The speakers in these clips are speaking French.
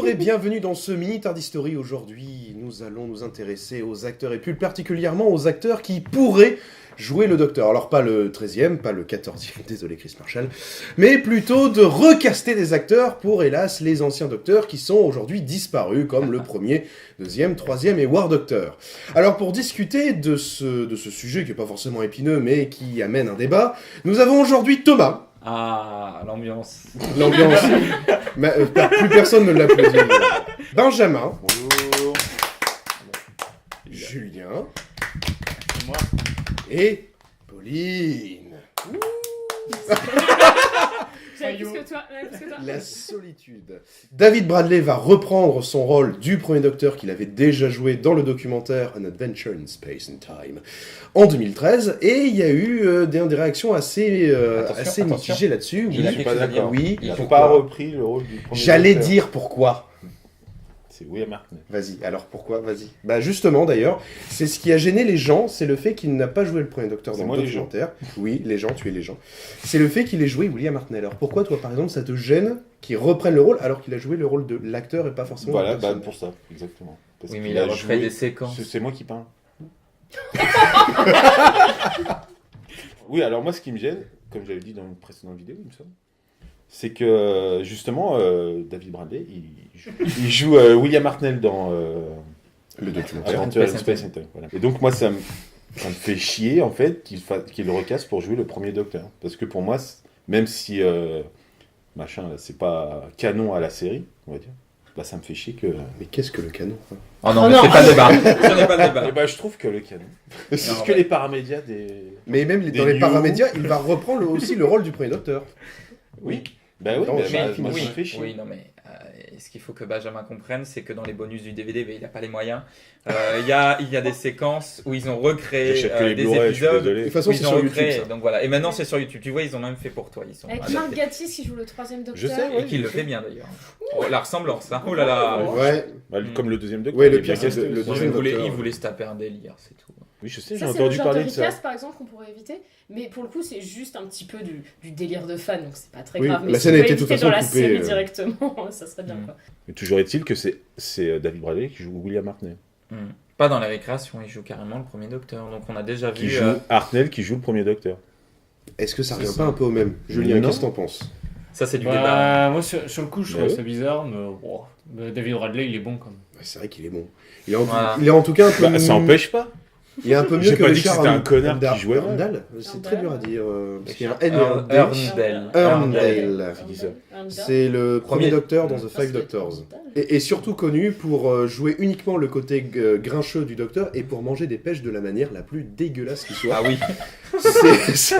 Bonjour et bienvenue dans ce mini Tard History. Aujourd'hui, nous allons nous intéresser aux acteurs et plus particulièrement aux acteurs qui pourraient jouer le Docteur. Alors pas le 13e, pas le 14e, désolé Chris Marshall, mais plutôt de recaster des acteurs pour, hélas, les anciens Docteurs qui sont aujourd'hui disparus, comme le premier, deuxième, troisième et War Doctor. Alors pour discuter de ce sujet qui n'est pas forcément épineux, mais qui amène un débat, nous avons aujourd'hui Thomas. Ah, l'ambiance. L'ambiance. Plus personne ne l'applaudit. Benjamin. Bonjour. Julien. Moi. Et Pauline. J'avais plus que toi. La solitude. David Bradley va reprendre son rôle du premier Docteur qu'il avait déjà joué dans le documentaire An Adventure in Space and Time en 2013. Et il y a eu des réactions assez mitigées là-dessus. Il a Oui, quelque pas chose à d'accord. dire. oui. Ils n'ont pourquoi pas repris le rôle du premier J'allais Docteur. dire pourquoi. C'est William Hartnell. Vas-y, alors pourquoi Vas-y. Bah justement d'ailleurs, c'est ce qui a gêné les gens, c'est le fait qu'il n'a pas joué le premier Docteur C'est dans moi, le les gens. documentaire. Oui, les gens, tu es les gens. C'est le fait qu'il ait joué William Hartnell. Alors pourquoi toi par exemple ça te gêne qu'il reprenne le rôle alors qu'il a joué le rôle de l'acteur et pas forcément Voilà, la bah, personne pour ça, exactement. Parce Oui, mais qu'il il a a refait joué- des séquences. C'est moi qui parle. Oui, alors moi, ce qui me gêne, comme j'avais dit dans une précédente vidéo, il me semble, c'est que justement, David Bradley, il joue William Hartnell dans Le documentaire. Adventure in Space Space and Time. Voilà. Et donc, moi, ça me fait chier, en fait, qu'il le recasse pour jouer le premier Docteur. Parce que pour moi, même si machin, là, c'est pas canon à la série, on va dire, bah, ça me fait chier que. Mais qu'est-ce que le canon Oh non, Oh mais non. c'est pas le débat. Ce n'est pas le débat. Et bah, je trouve que le canon. C'est Non, que mais- les paramédias des. Mais même dans Des les paramédias, il va reprendre aussi le rôle du premier Docteur. Oui. Bah oui, Attends, bah, j'ai bah, fini. moi, ça oui, me fait chier. oui, non, mais ce qu'il faut que Benjamin comprenne, c'est que dans les bonus du DVD, il n'a pas les moyens. Il y a des séquences où ils ont recréé J'achète que les des Blu-ray, je suis épisodes. De désolé. toute façon, Où c'est ils ont sur YouTube. recréé, Ça. donc voilà. Et maintenant, c'est sur YouTube. Tu vois, ils ont même fait pour toi. Ils sont Avec adaptés. Marc Gatiss qui joue le troisième Docteur. Je sais, Et qu'il le fait bien d'ailleurs. Oh, la ressemblance, hein. Oh là là. Ouais, Bah, comme le deuxième Docteur. Ouais, il le est bien pire, c'est casté le aussi. Non, deuxième il voulait, Docteur. il voulait se taper un délire, c'est tout. Oui, je sais, j'ai Ça, c'est le entendu genre parler de de ça. recast, par exemple, qu'on pourrait éviter. Mais pour le coup, c'est juste un petit peu du délire de fan, donc c'est pas très Oui, grave. Mais la si scène on a peut été de toute éviter façon dans la coupée, série directement, ça serait bien, Mm. quoi. Mais toujours est-il que c'est David Bradley qui joue William Hartnell. Pas dans les récréations, il joue carrément le premier Docteur. Donc on a déjà Qui vu. joue Hartnell qui joue le premier Docteur. est-ce que ça C'est revient ça. pas un peu au même Julien, Non. qu'est-ce que t'en penses Ça, c'est du débat. Bah, moi, sur le coup, je Bah trouve oui. ça bizarre, mais David Bradley, il est bon quand même. Ouais, c'est vrai qu'il est bon. Il est en, Voilà. il est en tout cas un peu... Bah, ça empêche pas. Il est un peu mieux J'ai que pas le dit que Richard c'était un connard Arndal. qui jouait. Arndal c'est très dur à dire. Parce qu'il y a un N et un Earl- D. Earndale. Earndale. Qui dit ça C'est le premier Premier. Docteur dans The Five Doctors. Et surtout connu pour jouer uniquement le côté grincheux du Docteur et pour manger des pêches de la manière la plus dégueulasse qui soit. Ah oui. C'est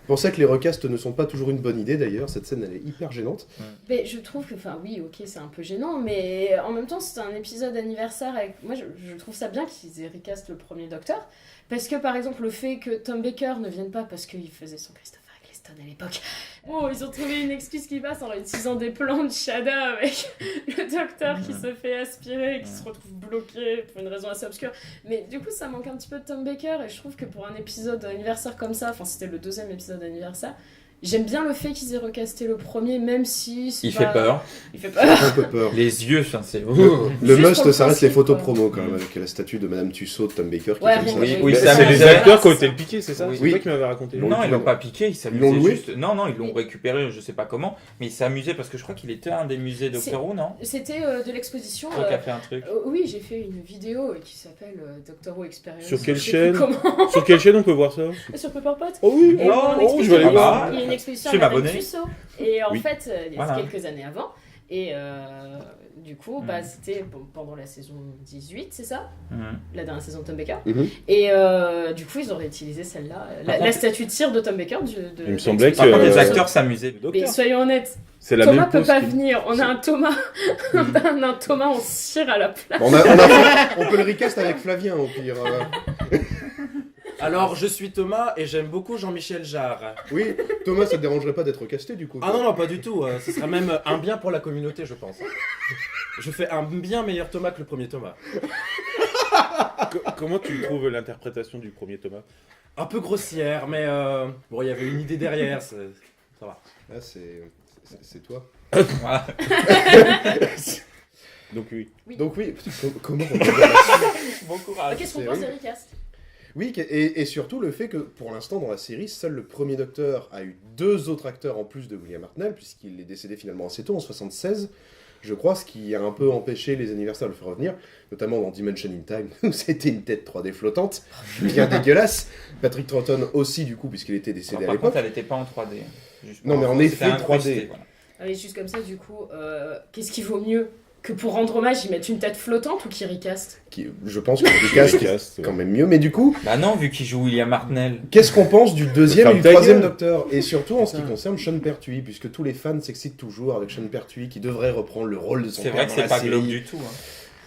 pour ça que les recasts ne sont pas toujours une bonne idée d'ailleurs. Cette scène elle est hyper gênante. Mais je trouve que, enfin oui, ok, c'est un peu gênant, mais en même temps, c'est un épisode anniversaire. Moi, je trouve ça bien qu'ils aient recast le premier Docteur. Parce que, par exemple, le fait que Tom Baker ne vienne pas parce qu'il faisait son Christopher Eccleston à l'époque. Oh, ils ont trouvé une excuse qui passe en utilisant des plans de Shada avec le Docteur qui se fait aspirer et qui se retrouve bloqué pour une raison assez obscure. Mais du coup, ça manque un petit peu de Tom Baker et je trouve que pour un épisode anniversaire comme ça, enfin, c'était le deuxième épisode anniversaire, j'aime bien le fait qu'ils aient recasté le premier, même si c'est Il pas- fait peur. Il fait Ça peur. fait un peu peur. Les yeux, enfin, c'est. Le Juste must, pour le ça reste les principe, photos quoi. promo quand même, avec la statue de Madame Tussaud de Tom Baker qui Ouais, est comme ça. rien que- Oui, Bah, ça c'est les m'amusait. acteurs qui ont C'est été ça. piqués, c'est ça Oui. C'est toi qui m'avais raconté. Non, ils l'ont pas piqué, ils Ils l'ont s'amusaient loué juste. Non, ils l'ont récupéré, je sais pas comment, mais ils s'amusaient parce que je crois qu'il était à un des musées Doctor Who, non C'était de l'exposition. Toi qui as fait un truc. Oui, j'ai fait une vidéo qui s'appelle Doctor Who Experience. Sur quelle Je sais chaîne plus comment. Sur quelle chaîne on peut voir ça Sur Pepperpot. Oh oui, Et en je vais aller exposition, voir. il y a une exposition Je à vais Madame m'abonner. Tussaud. Et en Oui. fait, il y a Voilà. quelques années avant. Et du coup, Mm. c'était pendant la saison 18, c'est ça Mhm. La dernière saison de Tom Baker. Mhm. Et du coup, ils ont réutilisé celle-là. La contre- statue de cire de Tom Baker. Il me semblait Par contre, que- les acteurs s'amusaient. Le Mais Docteur. soyons honnêtes, C'est la Thomas même peut pose pas qu'il- venir. On a un Thomas, on a un Thomas en cire à la place. Bon, on peut le recast avec Flavien au pire. Alors, je suis Thomas et j'aime beaucoup Jean-Michel Jarre. Oui, Thomas, ça te dérangerait pas d'être casté du coup Ah non, non, pas du tout. Ce serait même un bien pour la communauté, je pense. Je fais un bien meilleur Thomas que le premier Thomas. Comment tu trouves l'interprétation du premier Thomas? Un peu grossière, mais bon, il y avait une idée derrière, ça va. Ah, c'est toi. Voilà. Donc oui. Donc oui, comment on peut dire là-dessus Bon courage. Qu'est-ce qu'on c'est pense vrai. des recast? Oui, et surtout le fait que pour l'instant dans la série, seul le premier Docteur a eu 2 autres acteurs en plus de William Hartnell, puisqu'il est décédé finalement assez tôt, en 76, je crois, ce qui a un peu empêché les anniversaires de le faire revenir, notamment dans Dimension in Time, où c'était une tête 3D flottante, bien dégueulasse. Patrick Troughton aussi, du coup, puisqu'il était décédé à Par l'époque. contre, elle n'était pas en 3D. Juste Non, pour mais en info, effet, c'était incrusté, 3D. voilà. Allez, juste comme ça, du coup, qu'est-ce qui vaut mieux que pour rendre hommage, ils mettent une tête flottante ou qu'ils recastent? Je pense que le cast est quand même mieux, mais du coup, Bah non, vu qu'il joue William Hartnell. qu'est-ce qu'on pense du deuxième et Ferme du ta troisième gueule. Docteur? Et surtout en ce qui concerne Sean Pertwee, puisque tous les fans s'excitent toujours avec Sean Pertwee qui devrait reprendre le rôle de son C'est père vrai que dans c'est la pas série. glauque du tout. Hein.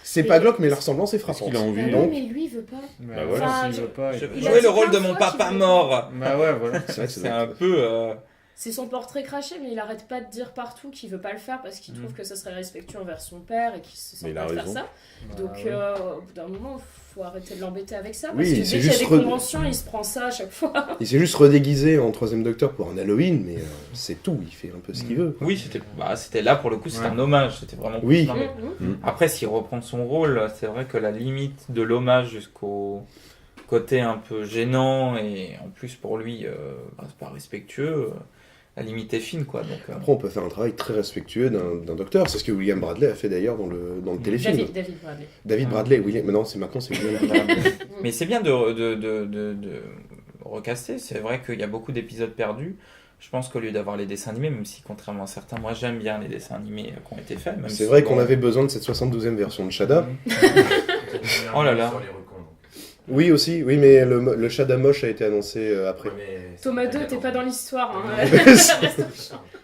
C'est pas glauque, mais la ressemblance est frappante. qu'il a envie Bah Donc- oui, mais lui, il veut pas. Bah voilà. Enfin, s'il veut pas, Je il veux peut. Il a jouer dit le rôle de plein de mon fois papa qu'il mort. Bah ouais, voilà. C'est vrai que C'est un peu. C'est son portrait craché, mais il arrête pas de dire partout qu'il veut pas le faire parce qu'il trouve que ça serait respectueux envers son père et qu'il se sent Mais il pas a de faire raison. ça. Donc, ouais. Au bout d'un moment, faut arrêter de l'embêter avec ça. Oui, Parce que dès c'est qu'il y a juste des conventions, il se prend ça à chaque fois. Il s'est juste redéguisé en troisième Docteur pour un Halloween, mais c'est tout, il fait un peu ce qu'il veut. Oui, c'était là pour le coup, c'était Ouais. un hommage. C'était vraiment. Oui. Non, mais Mhm. après, s'il reprend son rôle, c'est vrai que la limite de l'hommage jusqu'au côté un peu gênant et en plus pour lui, c'est pas respectueux. La limite est fine, quoi. Donc, Après, on peut faire un travail très respectueux d'un Docteur, c'est ce que William Bradley a fait d'ailleurs dans le téléfilm. David Bradley. David Bradley, William... maintenant c'est William Bradley. Mais c'est bien de recaster. C'est vrai qu'il y a beaucoup d'épisodes perdus. Je pense qu'au lieu d'avoir les dessins animés, même si contrairement à certains, moi j'aime bien les dessins animés qui ont été faits. même C'est si, vrai bon, qu'on avait besoin de cette 72e version de Shada. Oh là là. Sur les recons, donc. Oui aussi, oui, mais le Shada moche a été annoncé après. Ouais, mais c'est Thomas pas 2, bien t'es pas dans l'histoire. Hein.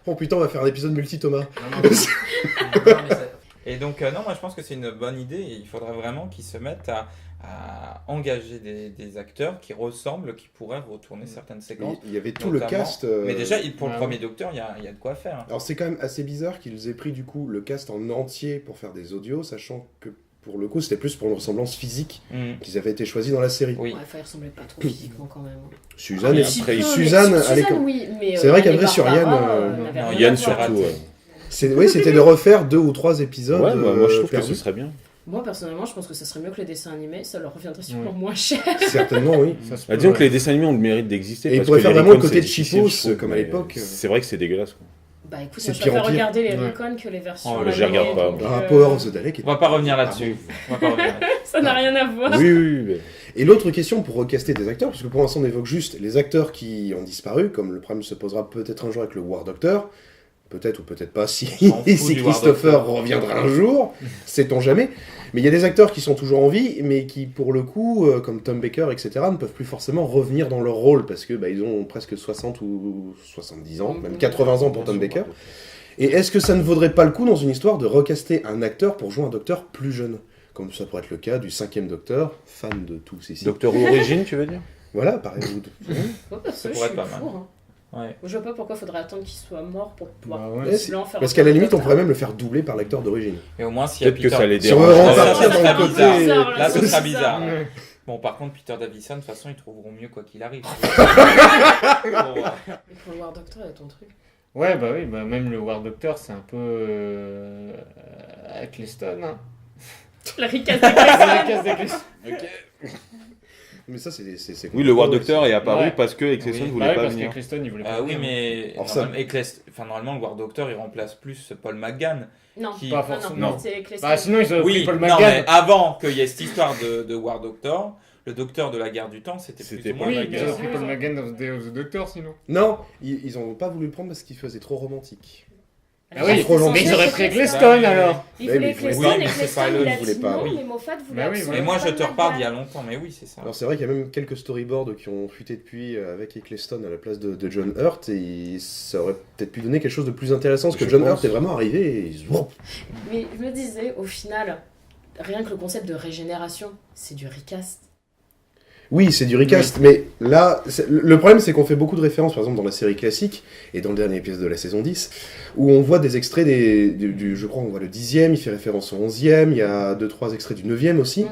Oh putain, on va faire un épisode multi-Thomas. Non, mais ça- Et donc, non, moi je pense que c'est une bonne idée et il faudrait vraiment qu'ils se mettent à engager des acteurs qui ressemblent, qui pourraient retourner certaines séquences. Il y avait tout le notamment. cast. Mais déjà, pour le Ah premier Docteur, il y a de quoi faire. Alors c'est quand même assez bizarre qu'ils aient pris du coup le cast en entier pour faire des audios, sachant que pour le coup c'était plus pour une ressemblance physique qu'ils avaient été choisis dans la série. Oui. Ouais, il ressemblait pas trop physiquement quand même. Suzanne, Ah, et un petit après, peu, mais Suzanne, Suzanne, allez, comme- oui, mais C'est vrai Yann et qu'après, sur Barbara, Yann, n'avaient non, rien Yann à voir. surtout. Oui, c'était de refaire 2 ou 3 épisodes. Ouais, moi je trouve que perdus. ce serait bien. Moi, personnellement, je pense que ça serait mieux que les dessins animés. Ça leur reviendrait sûrement Ouais. moins cher. Certainement, oui. Ça se Bah, peut, disons que ouais. les dessins animés ont le mérite d'exister. Et ils parce pourraient que faire les vraiment le Recon, côté c'est de difficile, cheapos, je trouve, comme à mais l'époque. C'est vrai que c'est dégueulasse. Quoi. Bah écoute, C'est moi, je de pire en préfère pire. regarder les Ouais. Recon que les versions. Oh, animées, j'y regarde pas, donc, Ah, Power of the Dalek. On va pas revenir là-dessus. On va pas revenir là-dessus. Ça n'a rien à voir. Oui, oui, mais... Et l'autre question pour recaster des acteurs, parce que pour l'instant on évoque juste les acteurs qui ont disparu, comme le problème se posera peut-être un jour avec le War Doctor, peut-être ou peut-être pas si, On s'en fout si du War Christopher Doctor. reviendra un jour, sait-on jamais. Mais il y a des acteurs qui sont toujours en vie, mais qui pour le coup, comme Tom Baker, etc., ne peuvent plus forcément revenir dans leur rôle, parce que ils ont presque 60 ou 70 ans, même 80 ans pour Tom Baker. Et est-ce que ça ne vaudrait pas le coup dans une histoire de recaster un acteur pour jouer un docteur plus jeune, comme ça pourrait être le cas du 5e Docteur, fan de tous ces Docteur Origine, tu veux dire? Voilà, par exemple. Moi, perso, Ça je pourrait suis être pas mal. pour, hein. Ouais. Je vois pas pourquoi faudrait attendre qu'il soit mort pour pouvoir Bah ouais. possiblement faire Parce un qu'à la limite, on docteur. pourrait même le faire doubler par l'acteur d'origine. Et au moins, s'il y a Peut-être que Peter... ça les Si on dérange. veut Ça, repartir ça dans serait le côté... bizarre. Bizarre, Là, ce c'est sera bizarre. bizarre. Bon, par contre, Peter Davison, de toute façon, ils trouveront mieux quoi qu'il arrive. Bon, ouais. Et pour le War Doctor, il y a ton truc. Ouais, bah oui, bah même le War Doctor, c'est un peu. Eccleston, hein. La ricasse La case d'Eccleston. Mais ça, c'est Oui, le War compliqué Doctor aussi. est apparu Ouais. parce que Eccleston Oui, voulait bah oui, pas parce venir. qu'Eccleston, il voulait pas. Oui, venir. mais Alors ça- normalement, le War Doctor, il remplace plus Paul McGann. Non, Qui- Pas non, forcément. non, c'est Eccleston. Bah sinon, ils auraient Oui, pris Paul non, McGann. mais avant qu'il y ait cette histoire de War Doctor, le Docteur de la Guerre du Temps, c'était plus C'était ou moins Oui, Paul ils McGann. auraient pris Paul McGann dans Day of the Doctor, sinon. Non, ils ont pas voulu le prendre parce qu'il faisait trop romantique. Ah oui, trop gentil. mais ils auraient pris Eccleston. Eccleston alors. Il Ouais, voulait mais il voulait Eccleston, pas. Oui, mais c'est Eccleston, pas le- il a il voulait dit pas, non, oui. mais Moffat voulait Bah oui, absolument Mais moi, pas je de te reparle d'il y a McGann. longtemps, mais oui, c'est ça. Alors c'est vrai qu'il y a même quelques storyboards qui ont fuité depuis avec Eccleston à la place de John Hurt et ça aurait peut-être pu donner quelque chose de plus intéressant parce que Je John pense. Hurt est vraiment arrivé et Mais je me disais, au final, rien que le concept de régénération, c'est du recast. oui, c'est du recast, mais là, le problème c'est qu'on fait beaucoup de références, par exemple dans la série classique, et dans le dernier épisode de la saison 10, où on voit des extraits je crois on voit le 10e, il fait référence au 11e, il y a 2-3 extraits du 9e aussi, Mm.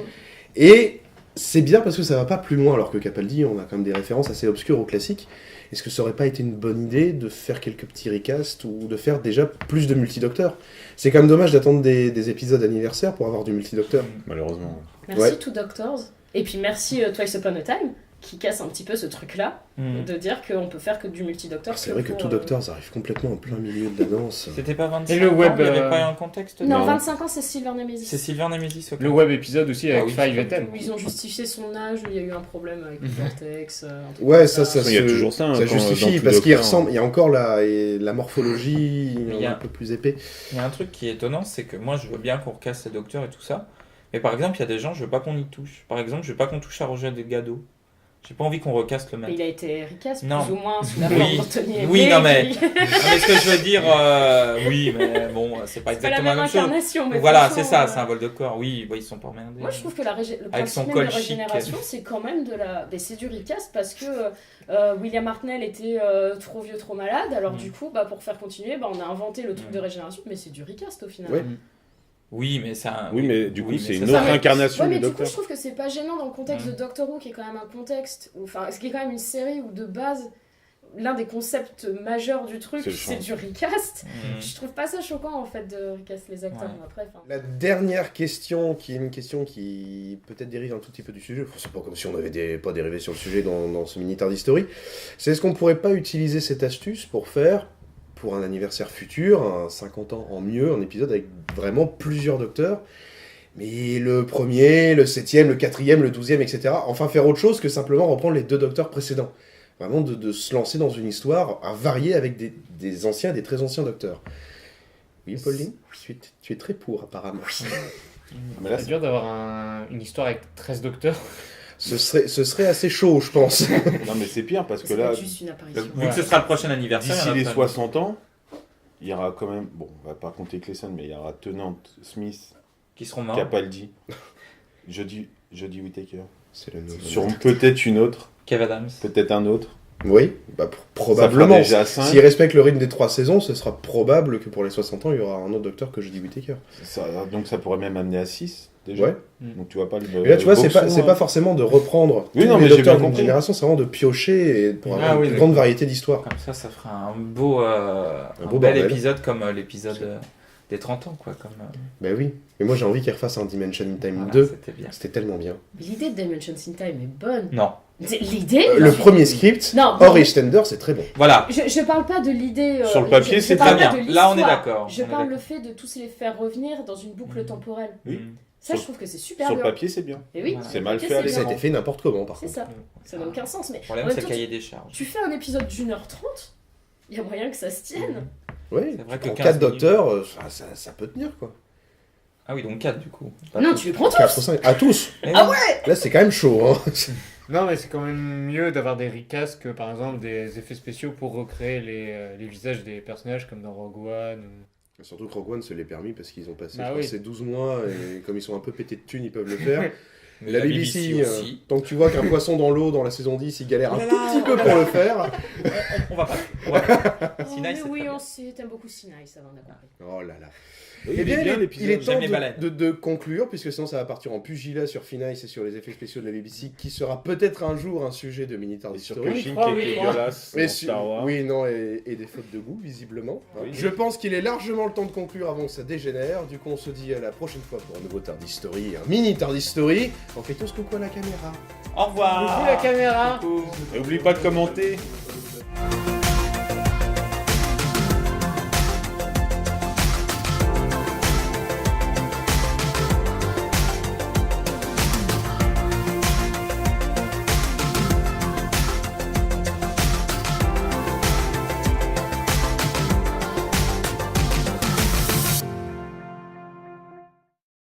et c'est bien parce que ça va pas plus loin, alors que Capaldi, on a quand même des références assez obscures au classique. Est-ce que ça aurait pas été une bonne idée de faire quelques petits recasts ou de faire déjà plus de multidocteurs? C'est quand même dommage d'attendre des épisodes anniversaires pour avoir du multidocteur. Malheureusement. Merci Ouais. Two Doctors. Et puis merci Twice Upon a Time, qui casse un petit peu ce truc-là, de dire qu'on peut faire que du multidocteur. C'est vrai que Two Doctors arrive complètement en plein milieu de l'annonce. C'était pas 25 Et le web, ans, il n'y avait pas un contexte Non, Non. 25 ans, c'est Silver Nemesis. C'est Sylvain Nemesis, ok. Le web épisode aussi avec Ah oui, Five et Ten. Où ils ont justifié son âge, où il y a eu un problème avec le vortex. un truc Ouais, comme ça Il y a toujours ça, hein, ça quand- justifie dans parce Two qu'il Doctors. ressemble. Il y a encore la morphologie Mais il y a- un peu plus épais. Il y a un truc qui est étonnant, c'est que moi je veux bien qu'on recasse les docteurs et tout ça, mais par exemple il y a des gens, je veux pas qu'on y touche. Par exemple, je veux pas qu'on touche à Roger Delgado. J'ai pas envie qu'on recaste le mec. Il a été recast, Non. plus ou moins, sous la Oui. forme d'Anthony Oui, Hallyday, non, mais- qui- Non, mais ce que je veux dire, oui, mais bon, c'est pas C'est pas la exactement même la même chose. incarnation, mais Voilà, franchement, c'est ça, c'est un vol de corps. Oui, bah, ils sont pas emmerdés. Moi, je trouve que le Avec principe son même col de chic. régénération, c'est quand même c'est du recast parce que William Hartnell était trop vieux, trop malade. Alors du coup, pour faire continuer, on a inventé le truc de régénération, mais c'est du recast au final. Ouais. Oui, mais ça. Oui, mais du coup, mais c'est ça, une ça autre reste- incarnation Ouais, mais du du coup, Docteur. je trouve que c'est pas gênant dans le contexte Mm. de Doctor Who, qui est quand même un contexte, ce qui est quand même une série où de base, l'un des concepts majeurs du truc, C'est le c'est change. du recast. Mm. Je trouve pas ça choquant en fait de recast les acteurs. Ouais. Mais après, enfin, La dernière question, qui est une question qui peut-être dérive un tout petit peu du sujet, c'est pas comme si on n'avait pas dérivé sur le sujet dans ce mini Tard History, c'est est-ce qu'on pourrait pas utiliser cette astuce pour faire, pour un anniversaire futur, un 50 ans en mieux, un épisode avec vraiment plusieurs docteurs, mais le premier, le 7e, le 4e, le 12e, etc. Enfin faire autre chose que simplement reprendre les 2 docteurs précédents. Vraiment de se lancer dans une histoire à varier avec des anciens et des très anciens docteurs. Oui, Pauline, tu es très pour apparemment. Mais là, C'est dur d'avoir une histoire avec 13 docteurs. Ce serait assez chaud, je pense. non, mais c'est pire parce que c'est là, pas juste une apparition. Vu que ce sera le prochain anniversaire. d'ici il y en a les plein. 60 ans, il y aura quand même, bon, on va pas compter Clayson, mais il y aura Tennant, Smith, Qui seront morts. Capaldi, Jodie Whittaker. C'est le nouveau. Sur peut-être une autre, Kev Adams. peut-être un autre. Oui, Ça probablement. fera déjà 5. S'il respecte le rythme des 3 saisons, ce sera probable que pour les 60 ans, il y aura un autre docteur que Jodie Whittaker. Donc ça pourrait même amener à 6 déjà. Ouais. Donc tu vois pas le. Mais là, tu vois, c'est boxon, pas forcément de reprendre Oui, tous non, les mais j'ai docteurs bien d'une compris. génération, c'est vraiment de piocher et pour avoir Ah une oui, plus d'accord. grande variété d'histoires. Comme ça fera un beau, un beau bel bordel. épisode comme l'épisode des 30 ans, quoi. Comme, Ben oui. Mais moi, j'ai envie qu'ils refassent un Dimension in Time voilà, 2. C'était bien. C'était tellement bien. Mais l'idée de Dimensions in Time est bonne. Non. L'idée Le premier script, Non, hors Extender, c'est très bon. Voilà. Je parle pas de l'idée. Sur le papier, c'est parle très pas bien. de Là, on est l'histoire. d'accord. Je On est parle d'accord. le fait de tous les faire revenir dans une boucle temporelle. Oui. Mm. Ça, Sur- je trouve que c'est super Sur le bien. papier, c'est bien. Et oui, Voilà. C'est mal Ok, fait à c'est Ça a bien. été fait n'importe comment, par C'est contre. ça. Ça n'a aucun sens. Mais Le problème, en même c'est le temps, cahier des charges. tu fais un épisode d'1h30, il y a moyen que ça se tienne. Oui, C'est vrai que en 15 4 minutes. docteurs, ça peut tenir, quoi. Ah oui, donc 4 du coup. Pas Non, tous. tu les prends tous. 4 ou 5. À tous. Eh Ah oui. Là, c'est quand même chaud, hein. Non, mais c'est quand même mieux d'avoir des recasts que par exemple des effets spéciaux pour recréer les visages des personnages comme dans Rogue One. Surtout que Rogue One se l'est permis parce qu'ils ont passé Bah je crois, oui. ces 12 mois et comme ils sont un peu pétés de thunes, ils peuvent le faire. Mais La BBC, aussi. tant que tu vois qu'un poisson dans l'eau dans la saison 10, il galère un Oh là tout là, petit peu oh là pour là. le faire. On va pas. On va pas. Oh, Sinai, mais c'est oui, très on bien. sait, t'aimes beaucoup Sinai, ça va, on a compris. Oh là là. Oui, Eh bien, il est l'épisode. temps J'aime les baleines. de conclure, puisque sinon ça va partir en pugilat sur Finnice et sur les effets spéciaux de la BBC, qui sera peut-être un jour un sujet de Mini Tard Et sur History. Cushing crois, qui oui, est crois. dégueulasse Mais dans Star Wars. oui, non, et des fautes de goût, visiblement. Oui. Je pense qu'il est largement le temps de conclure avant que ça dégénère. Du coup, on se dit à la prochaine fois pour un nouveau Tard History, un Mini Tard History. On fait tous coucou à la caméra. Au revoir. Coucou la caméra. Coucou. Et oublie pas de commenter.